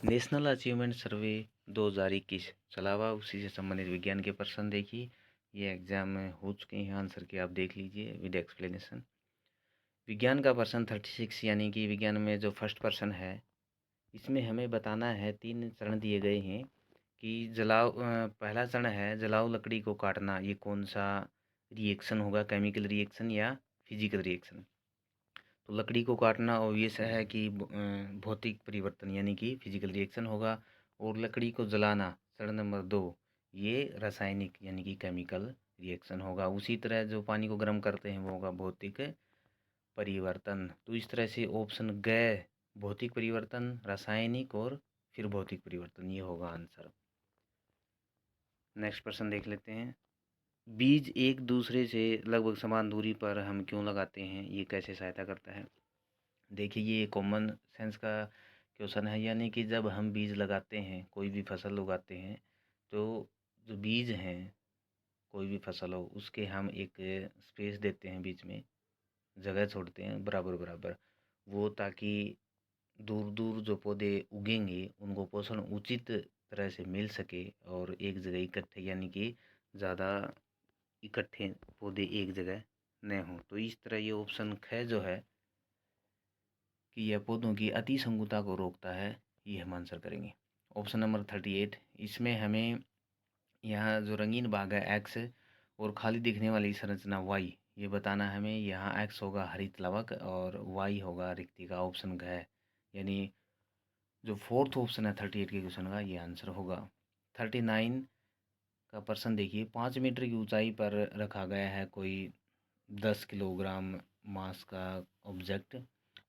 National achievement सर्वे 2021 चला हुआ, उसी से संबंधित विज्ञान के प्रश्न देखिए। ये एग्जाम में हो चुके हैं, आंसर के आप देख लीजिए विद एक्सप्लेनेशन। विज्ञान का प्रश्न 36 यानी कि विज्ञान में जो फर्स्ट प्रश्न है, इसमें हमें बताना है 3 चरण दिए गए हैं कि पहला चरण है जलाऊ लकड़ी को काटना। ये कौन सा रिएक्शन होगा, केमिकल रिएक्शन या फिजिकल रिएक्शन? तो लकड़ी को काटना ऑब्वियस है कि भौतिक परिवर्तन यानी कि फिजिकल रिएक्शन होगा। और लकड़ी को जलाना चरण नंबर 2, ये रासायनिक यानी कि केमिकल रिएक्शन होगा। उसी तरह जो पानी को गर्म करते हैं वो होगा भौतिक परिवर्तन। तो इस तरह से ऑप्शन ग, भौतिक परिवर्तन, रासायनिक और फिर भौतिक परिवर्तन, ये होगा आंसर। नेक्स्ट प्रश्न देख लेते हैं। बीज एक दूसरे से लगभग समान दूरी पर हम क्यों लगाते हैं, ये कैसे सहायता करता है? देखिए, ये कॉमन सेंस का क्वेश्चन है। यानी कि जब हम बीज लगाते हैं, कोई भी फसल उगाते हैं, तो जो बीज हैं, कोई भी फसल हो, उसके हम एक स्पेस देते हैं, बीच में जगह छोड़ते हैं बराबर बराबर, वो ताकि दूर दूर जो पौधे उगेंगे उनको पोषण उचित तरह से मिल सके और एक जगह इकट्ठे यानी कि ज़्यादा इकट्ठे पौधे एक जगह न हों। तो इस तरह ये ऑप्शन ख जो है कि यह पौधों की अतिसंगुता को रोकता है, ये हम आंसर करेंगे। ऑप्शन नंबर 38, इसमें हमें यहाँ जो रंगीन भाग है एक्स और खाली दिखने वाली संरचना वाई, ये बताना है हमें। यहाँ एक्स होगा हरित लवक और वाई होगा रिक्तिका। ऑप्शन घ यानी जो फोर्थ ऑप्शन है 38 के क्वेश्चन का, ये आंसर होगा। 39 का प्रश्न देखिए। 5 मीटर की ऊंचाई पर रखा गया है कोई 10 किलोग्राम मास का ऑब्जेक्ट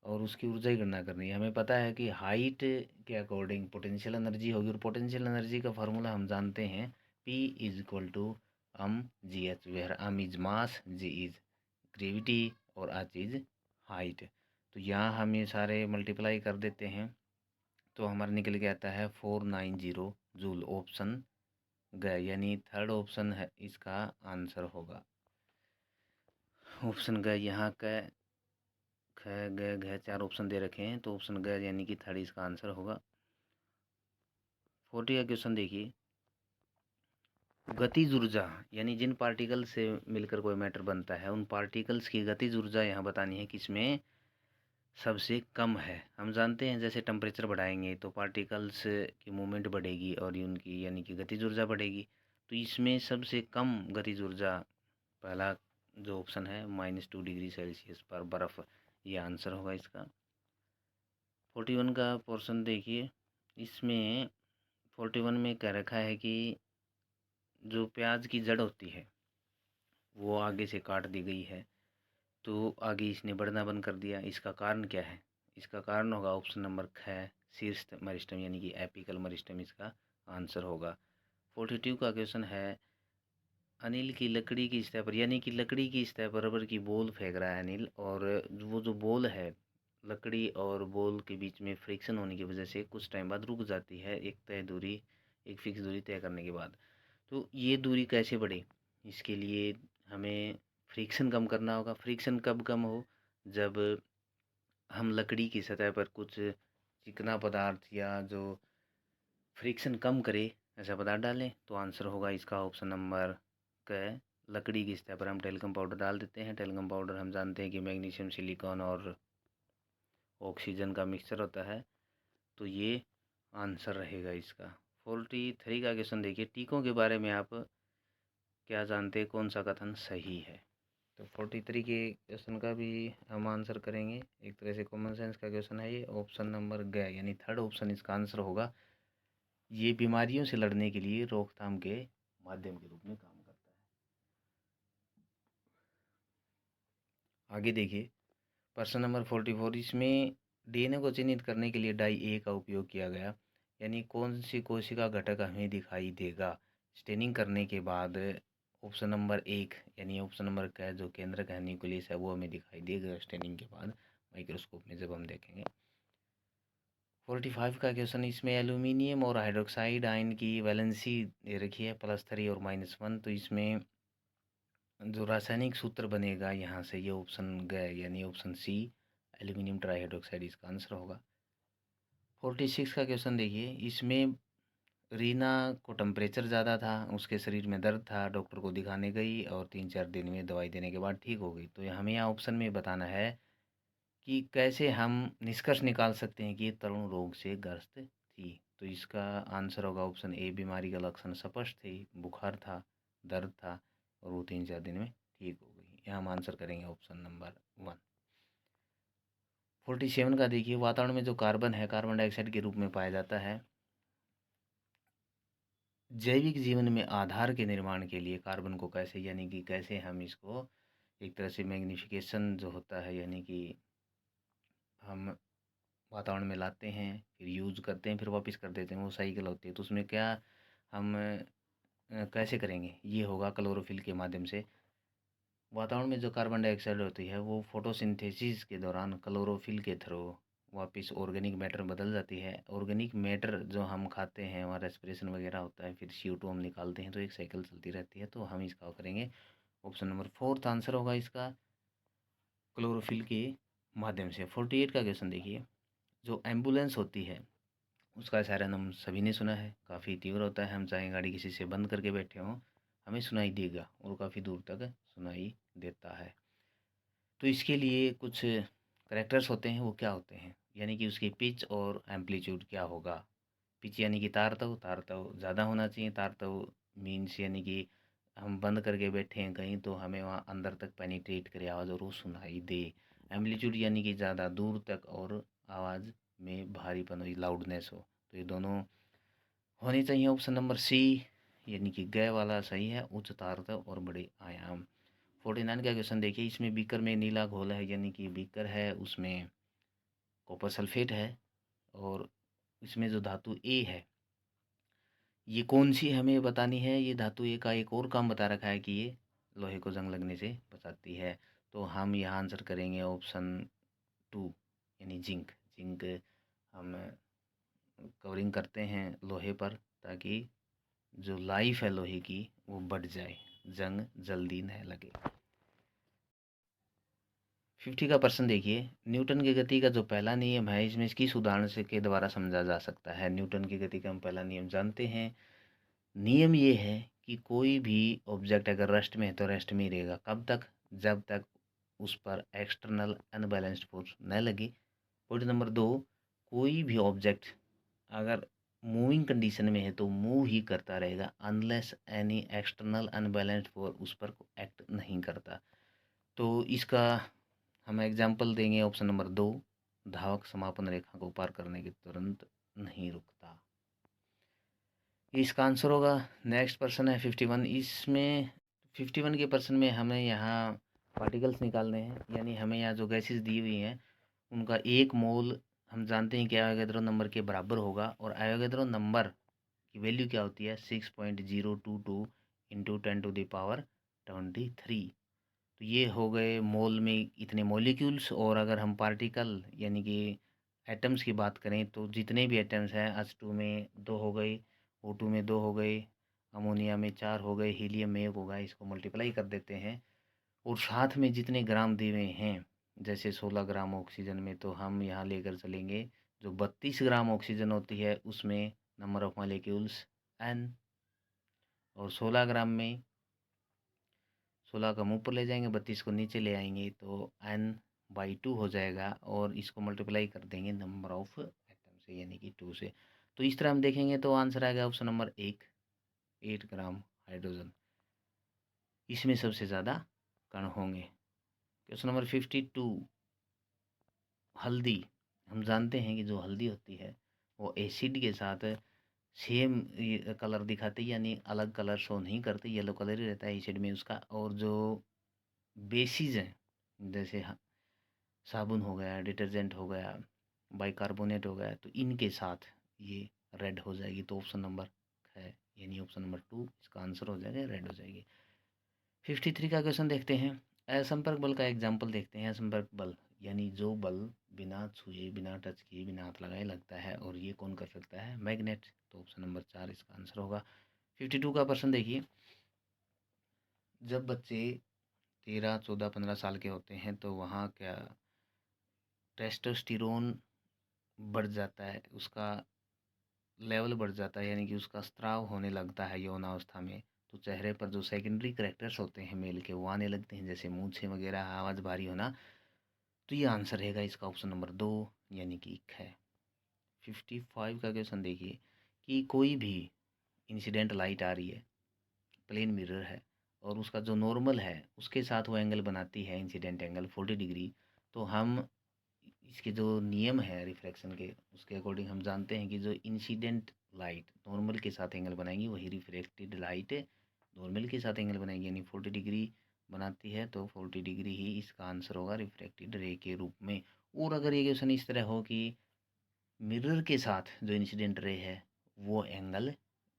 और उसकी ऊर्जा की गणना करनी है। हमें पता है कि हाइट के अकॉर्डिंग पोटेंशियल एनर्जी होगी और पोटेंशियल एनर्जी का फार्मूला हम जानते हैं, P is equal to mgh, where m is mass, g is gravity और h इज हाइट। तो यहाँ हम ये सारे मल्टीप्लाई कर देते हैं तो हमारा निकल के आता है 490 जूल। ऑप्शन ग यानी थर्ड ऑप्शन है इसका आंसर होगा। ऑप्शन ग, यहाँ का ख ग घ 4 ऑप्शन दे रखे हैं, तो ऑप्शन ग यानी कि थर्ड इसका आंसर होगा। 40 का क्वेश्चन देखिए। गतिज ऊर्जा यानी जिन पार्टिकल से मिलकर कोई मैटर बनता है, उन पार्टिकल्स की गतिज ऊर्जा यहाँ बतानी है किसमें सबसे कम है। हम जानते हैं जैसे टेम्परेचर बढ़ाएंगे तो पार्टिकल्स की मूवमेंट बढ़ेगी और उनकी यानी कि गतिज ऊर्जा बढ़ेगी। तो इसमें सबसे कम गतिज ऊर्जा पहला जो ऑप्शन है -2 डिग्री सेल्सियस पर बर्फ़, ये आंसर होगा इसका। 41 का पोर्शन देखिए। इसमें 41 में कह रखा है कि जो प्याज की जड़ होती है वो आगे से काट दी गई है, तो आगे इसने बढ़ना बंद कर दिया। इसका कारण क्या है? इसका कारण होगा ऑप्शन नंबर ख, शीर्ष मेरिस्टम यानी कि एपिकल मेरिस्टम, इसका आंसर होगा। 42 का क्वेश्चन है। अनिल की लकड़ी की सतह पर यानी कि लकड़ी की सतह पर रबर की बॉल फेंक रहा है अनिल, और वो जो बॉल है लकड़ी और बॉल के बीच में फ्रिक्शन होने की वजह से कुछ टाइम बाद रुक जाती है, एक तय दूरी, एक फिक्स दूरी तय करने के बाद। तो ये दूरी कैसे बढ़े, इसके लिए हमें फ्रिक्शन कम करना होगा। फ्रिक्शन कब कम हो? जब हम लकड़ी की सतह पर कुछ चिकना पदार्थ या जो फ्रिक्शन कम करे ऐसा पदार्थ डालें, तो आंसर होगा इसका ऑप्शन नंबर क। लकड़ी की सतह पर हम टेल्कम पाउडर डाल देते हैं। टेल्कम पाउडर हम जानते हैं कि मैग्नीशियम, सिलिकॉन और ऑक्सीजन का मिक्सचर होता है, तो ये आंसर रहेगा इसका। 43 का क्वेश्चन देखिए। टीकों के बारे में आप क्या जानते हैं, कौन सा कथन सही है? तो 43 के क्वेश्चन का भी हम आंसर करेंगे। एक तरह से कॉमन सेंस का क्वेश्चन है ये। ऑप्शन नंबर ग यानी थर्ड ऑप्शन इसका आंसर होगा। ये बीमारियों से लड़ने के लिए रोकथाम के माध्यम के रूप में काम करता है। आगे देखिए प्रश्न नंबर 44। इसमें डीएनए को चिन्हित करने के लिए डाई ए का उपयोग किया गया, यानी कौन सी कोशिका घटक हमें दिखाई देगा स्टेनिंग करने के बाद? ऑप्शन नंबर 1 यानी ऑप्शन नंबर का जो केंद्रक है, न्यूक्लियस है, वो हमें दिखाई देगा स्टेनिंग के बाद माइक्रोस्कोप में जब हम देखेंगे। 45 का क्वेश्चन। इसमें एल्यूमिनियम और हाइड्रोक्साइड आयन की वैलेंसी दे रखी है +3 और -1, तो इसमें जो रासायनिक सूत्र बनेगा यहाँ से, ये ऑप्शन ग यानी ऑप्शन सी एल्यूमिनियम ट्राईहाइड्रोक्साइड इसका आंसर होगा। 46 का क्वेश्चन देखिए, इसमें रीना को टेम्परेचर ज़्यादा था, उसके शरीर में दर्द था, डॉक्टर को दिखाने गई और 3-4 दिन में दवाई देने के बाद ठीक हो गई। तो हमें यहाँ ऑप्शन में बताना है कि कैसे हम निष्कर्ष निकाल सकते हैं कि ये तरुण रोग से ग्रस्त थी। तो इसका आंसर होगा ऑप्शन ए, बीमारी का लक्षण स्पष्ट थे, बुखार था, दर्द था और वो 3-4 दिन में ठीक हो गई। यहाँ हम आंसर करेंगे ऑप्शन नंबर 1। 47 का देखिए, वातावरण में जो कार्बन है कार्बन डाइऑक्साइड के रूप में पाया जाता है। जैविक जीवन में आधार के निर्माण के लिए कार्बन को कैसे, यानी कि कैसे हम इसको एक तरह से मैग्नीफिकेशन जो होता है, यानी कि हम वातावरण में लाते हैं, फिर यूज़ करते हैं, फिर वापस कर देते हैं, वो साइकिल होती है। तो उसमें क्या हम कैसे करेंगे, ये होगा क्लोरोफिल के माध्यम से। वातावरण में जो कार्बन डाइऑक्साइड होती है वो फोटोसिंथेसिस के दौरान क्लोरोफिल के थ्रू वापस ऑर्गेनिक मैटर बदल जाती है। ऑर्गेनिक मैटर जो हम खाते हैं, वहाँ रेस्पिरेशन वगैरह होता है, फिर CO2 हम निकालते हैं, तो एक साइकिल चलती रहती है। तो हम इसका करेंगे ऑप्शन नंबर 4 आंसर होगा इसका, क्लोरोफिल के माध्यम से। 48 का क्वेश्चन देखिए, जो एम्बुलेंस होती है उसका सायरन हम सभी ने सुना है, काफ़ी तीव्र होता है। हम चाहे गाड़ी किसी से बंद करके बैठे हों, हमें सुनाई देगा और काफ़ी दूर तक सुनाई देता है। तो इसके लिए कुछ करैक्टर्स होते हैं, वो क्या होते हैं, यानी कि उसकी पिच और एम्पलीट्यूड क्या होगा। पिच यानी कि तारतव ज़्यादा होना चाहिए। तारतव मीन्स यानी कि हम बंद करके बैठे हैं कहीं, तो हमें वहाँ अंदर तक पेनिट्रेट करे आवाज़ और वो सुनाई दे। एम्पलीट्यूड यानी कि ज़्यादा दूर तक और आवाज़ में भारीपन हो, लाउडनेस हो। तो ये दोनों होनी चाहिए। ऑप्शन नंबर सी यानी कि गय वाला सही है, उच्च तारतव और बड़े आयाम। 49 का क्वेश्चन देखिए, इसमें बीकर में नीला घोल है, यानी कि बीकर है उसमें कॉपर सल्फेट है और इसमें जो धातु ए है ये कौन सी हमें बतानी है। ये धातु ए का एक और काम बता रखा है कि ये लोहे को जंग लगने से बचाती है। तो हम यहाँ आंसर करेंगे ऑप्शन 2 यानी जिंक। जिंक हम कवरिंग करते हैं लोहे पर, ताकि जो लाइफ है लोहे की वो बढ़ जाए, जंग जल्दी न लगे। 50 का प्रश्न देखिए, न्यूटन की गति का जो पहला नियम है इसमें किस उदाहरण से के द्वारा समझा जा सकता है। न्यूटन की गति का हम पहला नियम जानते हैं। नियम ये है कि कोई भी ऑब्जेक्ट अगर रेस्ट में है तो रेस्ट में ही रहेगा। कब तक, जब तक उस पर एक्सटर्नल अनबैलेंस्ड फोर्स न लगे। पॉइंट नंबर 2, कोई भी ऑब्जेक्ट अगर मूविंग कंडीशन में है तो मूव ही करता रहेगा unless any external unbalanced force उस पर एक्ट नहीं करता। तो इसका हम एग्जाम्पल देंगे ऑप्शन नंबर 2, धावक समापन रेखा को पार करने के तुरंत नहीं रुकता। इसका आंसर होगा। नेक्स्ट पर्सन है 51। इसमें 51 के पर्सन में हमें यहाँ पार्टिकल्स निकालने हैं, यानी हमें यहाँ जो गैसेस दी हुई हैं उनका एक मोल हम जानते हैं कि एवोगैड्रो नंबर के बराबर होगा। और एवोगैड्रो नंबर की वैल्यू क्या होती है, 6.022 इंटू 10⁻23। तो ये हो गए मोल में इतने मॉलिक्यूल्स। और अगर हम पार्टिकल यानी कि एटम्स की बात करें तो जितने भी एटम्स हैं, H2 में 2 हो गए, O2 में 2 हो गए, अमोनिया में 4 हो गए, हीलियम में 1 होगा, इसको मल्टीप्लाई कर देते हैं। और साथ में जितने ग्राम दिए हुए हैं, जैसे 16 ग्राम ऑक्सीजन में, तो हम यहाँ लेकर चलेंगे जो 32 ग्राम ऑक्सीजन होती है उसमें नंबर ऑफ मॉलिक्यूल्स n, और 16 ग्राम में 16 को हम ऊपर ले जाएंगे, 32 को नीचे ले आएंगे, तो n/2 हो जाएगा। और इसको मल्टीप्लाई कर देंगे नंबर ऑफ एटम से, यानी कि 2 से। तो इस तरह हम देखेंगे तो आंसर आएगा ऑप्शन नंबर 1, 8 ग्राम हाइड्रोजन। इसमें सबसे ज़्यादा कण होंगे। क्वेश्चन नंबर 52, हल्दी। हम जानते हैं कि जो हल्दी होती है वो एसिड के साथ सेम कलर दिखाते, यानी अलग कलर शो नहीं करते, येलो कलर ही रहता है एसिड में उसका। और जो बेसिस हैं जैसे साबुन हो गया, डिटर्जेंट हो गया, बाइकार्बोनेट हो गया, तो इनके साथ ये रेड हो जाएगी। तो ऑप्शन नंबर है यानी ऑप्शन नंबर 2 इसका आंसर हो जाएगा, रेड हो जाएगी। 53 का क्वेश्चन देखते हैं। असंपर्क बल का एग्जाम्पल देखते हैं। असंपर्क बल यानी जो बल बिना छुए, बिना टच किए, बिना हाथ लगाए लगता है, और ये कौन कर सकता है, मैग्नेट। तो ऑप्शन नंबर 4 इसका आंसर होगा। 52 का प्रश्न देखिए, जब बच्चे 13, 14, 15 साल के होते हैं तो वहाँ क्या टेस्टोस्टेरोन बढ़ जाता है, उसका लेवल बढ़ जाता है, यानी कि उसका स्त्राव होने लगता है यौनावस्था में। तो चेहरे पर जो सेकेंडरी कैरेक्टर्स होते हैं मेल के वो आने लगते हैं, जैसे मूंछें वगैरह, आवाज़ भारी होना। तो ये आंसर रहेगा इसका ऑप्शन नंबर 2 यानी कि ख। 55 का क्वेश्चन देखिए कि कोई भी इंसिडेंट लाइट आ रही है, प्लेन मिरर है, और उसका जो नॉर्मल है उसके साथ वो एंगल बनाती है, इंसिडेंट एंगल 40 डिग्री। तो हम इसके जो नियम है रिफ्रैक्शन के, उसके अकॉर्डिंग हम जानते हैं कि जो इंसिडेंट लाइट नॉर्मल के साथ एंगल बनाएंगी वही रिफ्रैक्टेड लाइट नॉर्मल के साथ एंगल बनाएंगी, यानी 40 डिग्री बनाती है। तो 40 डिग्री ही इसका आंसर होगा रिफ्रैक्टेड रे के रूप में। और अगर ये क्वेश्चन इस तरह हो कि मिरर के साथ जो इंसिडेंट रे है वो एंगल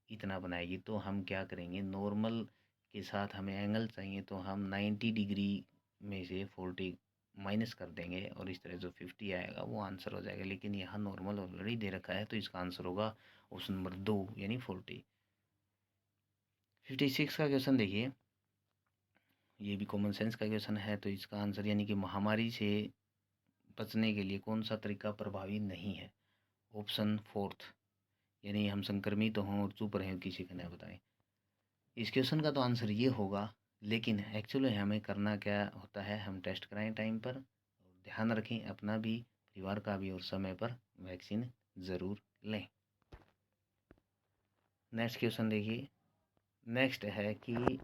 इतना बनाएगी, तो हम क्या करेंगे, नॉर्मल के साथ हमें एंगल चाहिए तो हम 90 डिग्री में से 40 माइनस कर देंगे और इस तरह जो 50 आएगा वो आंसर हो जाएगा। लेकिन यहाँ नॉर्मल ऑलरेडी दे रखा है तो इसका आंसर होगा ऑप्शन नंबर 2 यानी 40। 56 का क्वेश्चन देखिए, ये भी कॉमन सेंस का क्वेश्चन है। तो इसका आंसर यानी कि महामारी से बचने के लिए कौन सा तरीका प्रभावी नहीं है। ऑप्शन फोर्थ, यानी हम संक्रमित हों और चुप रहें, किसी को न बताएं। इस क्वेश्चन का तो आंसर ये होगा, लेकिन एक्चुअली हमें करना क्या होता है, हम टेस्ट कराएं टाइम पर, और ध्यान रखें अपना भी, परिवार का भी, और समय पर वैक्सीन ज़रूर लें। नेक्स्ट क्वेश्चन देखिए, नेक्स्ट है कि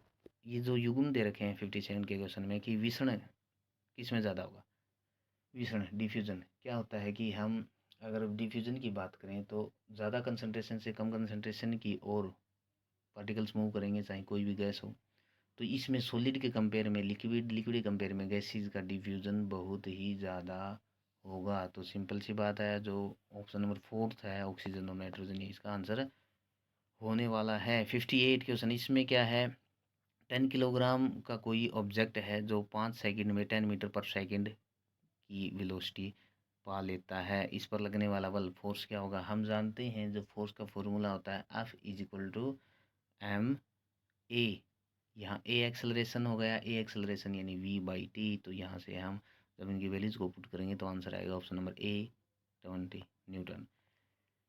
ये जो युग्म दे रखे हैं 57 के क्वेश्चन में कि विषण किस में ज़्यादा होगा। विषण डिफ्यूजन क्या होता है कि हम अगर डिफ्यूजन की बात करें तो ज़्यादा कंसंट्रेशन से कम कंसंट्रेशन की और पार्टिकल्स मूव करेंगे, चाहे कोई भी गैस हो। तो इसमें सॉलिड के कंपेयर में लिक्विड, लिक्विड के कंपेयर में गैसेज का डिफ्यूज़न बहुत ही ज़्यादा होगा। तो सिंपल सी बात है, जो ऑप्शन नंबर फोर्थ है ऑक्सीजन और नाइट्रोजन, ये इसका आंसर होने वाला है। 58 क्वेश्चन, इसमें क्या है, 10 किलोग्राम का कोई ऑब्जेक्ट है जो 5 सेकंड में 10 मीटर पर सेकंड की वेलोसिटी पा लेता है। इस पर लगने वाला बल फोर्स क्या होगा। हम जानते हैं जो फोर्स का फॉर्मूला होता है F is equal to M A. यहाँ ए एक्सेलरेशन हो गया, ए एक्सेलरेशन यानी v/t। तो यहाँ से हम जब इनकी वैल्यूज़ को पुट करेंगे तो आंसर आएगा ऑप्शन नंबर ए 20 न्यूटन।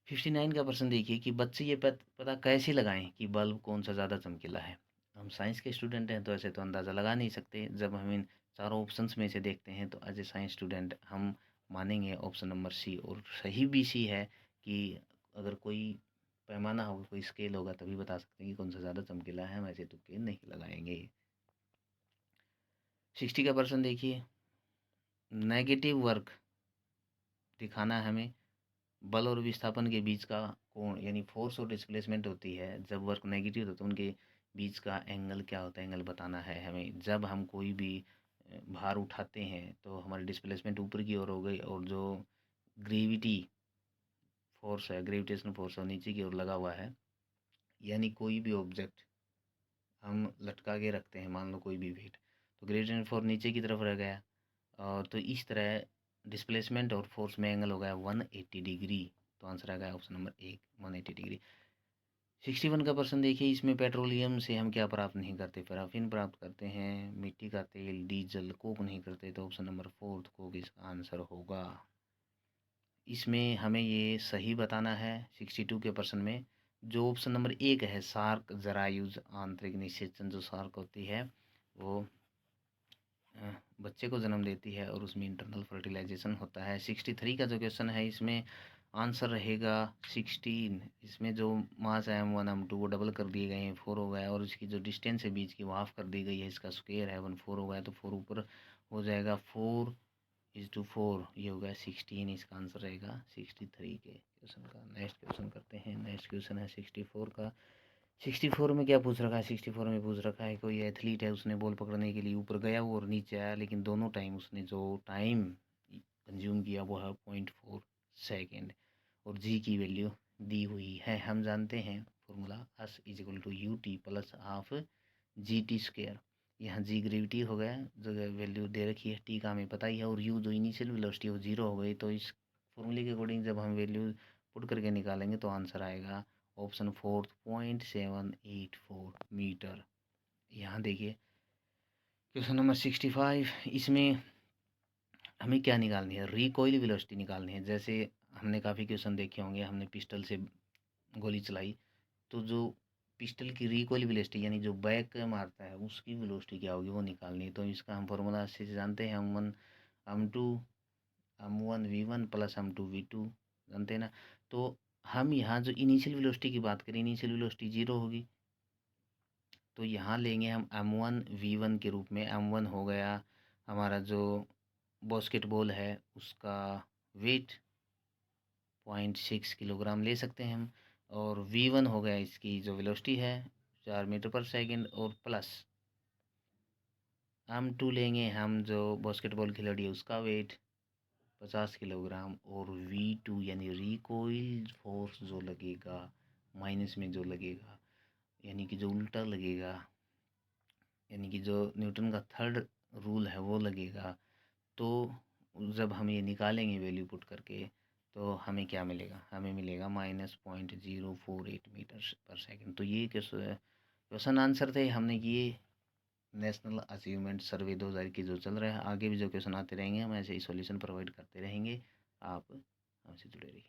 59 का प्रश्न देखिए कि बच्चे ये पता कैसे लगाएं कि बल्ब कौन सा ज़्यादा चमकीला है। हम साइंस के स्टूडेंट हैं तो ऐसे तो अंदाज़ा लगा नहीं सकते। जब हम इन चारों ऑप्शंस में से देखते हैं तो एज ए साइंस स्टूडेंट हम मानेंगे ऑप्शन नंबर सी, और सही भी सी है कि अगर कोई पैमाना होगा, कोई स्केल होगा, तभी बता सकते हैं कि कौन सा ज़्यादा चमकीला है। हम ऐसे तुक्के नहीं लगाएंगे। 60 का प्रश्न देखिए, नेगेटिव वर्क दिखाना है हमें, बल और विस्थापन के बीच का कोण यानी फोर्स और डिस्प्लेसमेंट होती है। जब वर्क नेगेटिव होता है उनके बीच का एंगल क्या होता है, एंगल बताना है हमें। जब हम कोई भी भार उठाते हैं तो हमारी डिस्प्लेसमेंट ऊपर की ओर हो गई, और जो ग्रेविटी फोर्स है, ग्रेविटेशनल फोर्स है, नीचे की ओर लगा हुआ है। यानी कोई भी ऑब्जेक्ट हम लटका के रखते हैं, मान लो कोई भी वेट, तो ग्रेविटेशनल फोर्स नीचे की तरफ रह गया, और तो इस तरह डिस्प्लेसमेंट और फोर्स में एंगल हो गया 180 डिग्री। तो आंसर आ गया ऑप्शन नंबर 1 180 डिग्री। 61 का प्रश्न देखिए, इसमें पेट्रोलियम से हम क्या प्राप्त नहीं करते, पैराफिन प्राप्त करते हैं, मिट्टी का तेल, डीजल, कोक नहीं करते। तो ऑप्शन नंबर फोर्थ कोक इसका आंसर होगा। इसमें हमें ये सही बताना है। 62 के प्रश्न में जो ऑप्शन नंबर 1 है, शार्क जरायुज आंतरिक निषेचन, जो शार्क होती है वो बच्चे को जन्म देती है और उसमें इंटरनल फर्टिलाइजेशन होता है। 63 का जो क्वेश्चन है इसमें आंसर रहेगा 16। इसमें जो मास है M1 M2 वो डबल कर दिए गए हैं, 4 हो गया, और इसकी जो डिस्टेंस है बीच की वो हाफ कर दी गई है। इसका स्क्वायर है 1 4 हो गया, तो 4 ऊपर हो जाएगा, 4:4, ये हो गया 16। इसका आंसर रहेगा 63 के क्वेश्चन का। नेक्स्ट क्वेश्चन करते हैं। नेक्स्ट क्वेश्चन है 64 का। 64 में क्या पूछ रखा है, 64 में पूछ रखा है कोई एथलीट है, उसने बॉल पकड़ने के लिए ऊपर गया वो और नीचे आया, लेकिन दोनों टाइम उसने जो टाइम कंज्यूम किया वो है 0.4 सेकेंड, और जी की वैल्यू दी हुई है। हम जानते हैं formula S is equal to U T plus half G T square. यहाँ जी ग्रेविटी हो गया, जो वैल्यू दे रखी है, टी का हमें पता ही है, और यू जो इनिशियल वेलोसिटी वो 0 हो गई। तो इस फॉर्मूले के अकॉर्डिंग जब हम वैल्यू पुट करके निकालेंगे तो आंसर आएगा ऑप्शन फोर्थ 0.784 मीटर। यहाँ देखिए क्वेश्चन नंबर 65, इसमें हमें क्या निकालनी है, रिकॉइल वेलोसिटी निकालनी है। जैसे हमने काफ़ी क्वेश्चन देखे होंगे, हमने पिस्टल से गोली चलाई तो जो पिस्टल की रिकॉइल वेलोसिटी यानी जो बैक मारता है उसकी वेलोसिटी क्या होगी वो निकालनी है। तो इसका हम फॉर्मूला अच्छे से जानते हैं, m1 प्लस m2 v2 जानते हैं ना। तो हम यहाँ जो इनिशियल वेलोसिटी की बात करें, इनिशियल वेलोसिटी 0 होगी, तो यहाँ लेंगे हम m1 v1 के रूप में। m1 हो गया हमारा जो बास्केटबॉल है उसका वेट 0.6 किलोग्राम ले सकते हैं हम, और v1 हो गया इसकी जो वेलोसिटी है 4 मीटर पर सेकंड, और प्लस m2 लेंगे हम जो बास्केटबॉल खिलाड़ी है उसका वेट 50 किलोग्राम, और v2 यानी रिकॉइल फोर्स जो लगेगा माइनस में जो लगेगा यानी कि जो उल्टा लगेगा, यानी कि जो न्यूटन का थर्ड रूल है वो लगेगा। तो जब हम ये निकालेंगे वैल्यू पुट करके तो हमें क्या मिलेगा, हमें मिलेगा -0.048 मीटर पर सेकंड। तो ये क्वेश्चन आंसर थे हमने किए नेशनल अचीवमेंट सर्वे 2000 जो चल रहा है। आगे भी जो क्वेश्चन आते रहेंगे हम ऐसे ही सॉल्यूशन प्रोवाइड करते रहेंगे। आप हमसे जुड़े रहिए।